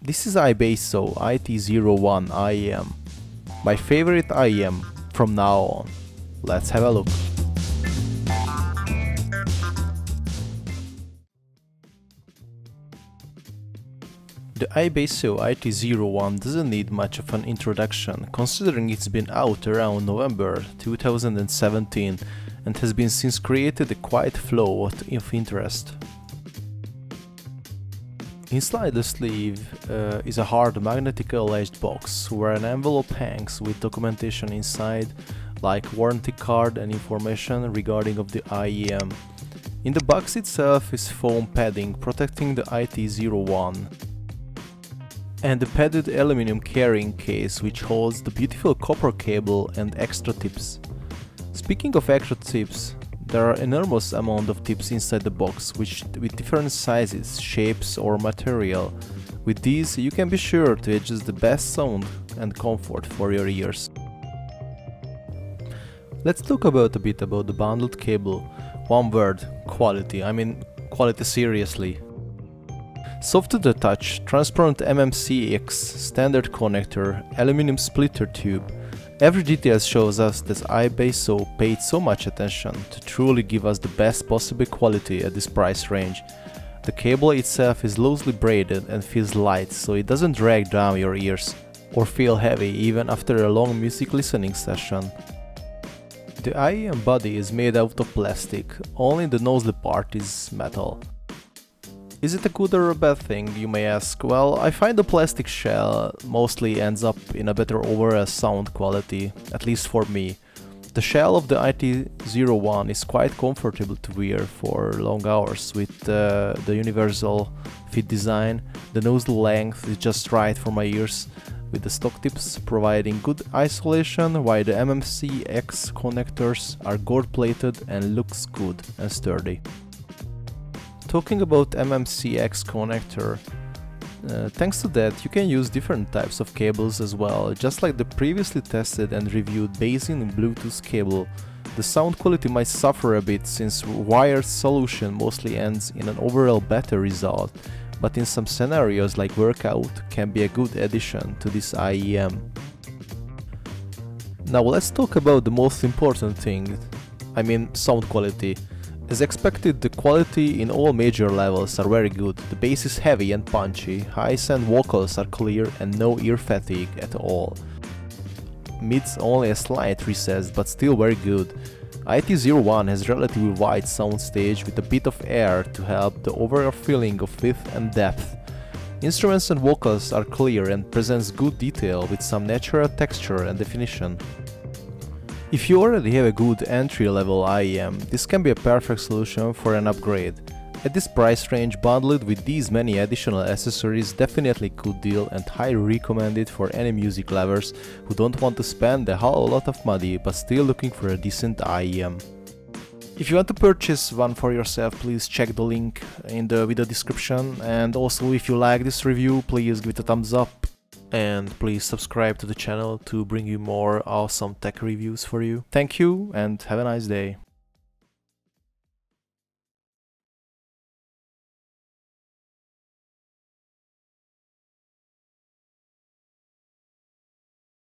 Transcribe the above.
This is iBASSO IT01 IEM, my favorite IEM from now on. Let's have a look. The iBASSO IT01 doesn't need much of an introduction, considering it's been out around November 2017 and has been since created a quiet flow of interest. Inside the sleeve is a hard magnetically edged box where an envelope hangs with documentation inside, like warranty card and information regarding of the IEM. In the box itself is foam padding protecting the IT01. And the padded aluminum carrying case which holds the beautiful copper cable and extra tips. Speaking of extra tips, there are enormous amount of tips inside the box with different sizes, shapes or material. With these you can be sure to adjust the best sound and comfort for your ears. Let's talk a bit about the bundled cable. One word: quality. I mean quality seriously. Soft to the touch, transparent MMCX standard connector, aluminum splitter tube. Every detail shows us that iBASSO paid so much attention to truly give us the best possible quality at this price range. The cable itself is loosely braided and feels light, so it doesn't drag down your ears or feel heavy even after a long music listening session. The IEM body is made out of plastic, only the nozzle part is metal. Is it a good or a bad thing, you may ask? Well, I find the plastic shell mostly ends up in a better overall sound quality, at least for me. The shell of the IT01 is quite comfortable to wear for long hours with the universal fit design. The nozzle length is just right for my ears, with the stock tips providing good isolation, while the MMCX connectors are gold plated and looks good and sturdy. Talking about MMCX connector, thanks to that you can use different types of cables as well. Just like the previously tested and reviewed Basin and Bluetooth cable, the sound quality might suffer a bit since wired solution mostly ends in an overall better result, but in some scenarios like workout can be a good addition to this IEM. Now let's talk about the most important thing, I mean sound quality. As expected, the quality in all major levels are very good. The bass is heavy and punchy, highs and vocals are clear and no ear fatigue at all. Mids only a slight recess, but still very good. IT01 has relatively wide soundstage with a bit of air to help the overall feeling of width and depth. Instruments and vocals are clear and presents good detail with some natural texture and definition. If you already have a good entry-level IEM, this can be a perfect solution for an upgrade. At this price range, bundled with these many additional accessories, definitely good deal and highly recommended for any music lovers who don't want to spend a whole lot of money but still looking for a decent IEM. If you want to purchase one for yourself, please check the link in the video description, and also if you like this review, please give it a thumbs up. And please subscribe to the channel to bring you more awesome tech reviews for you. Thank you and have a nice day.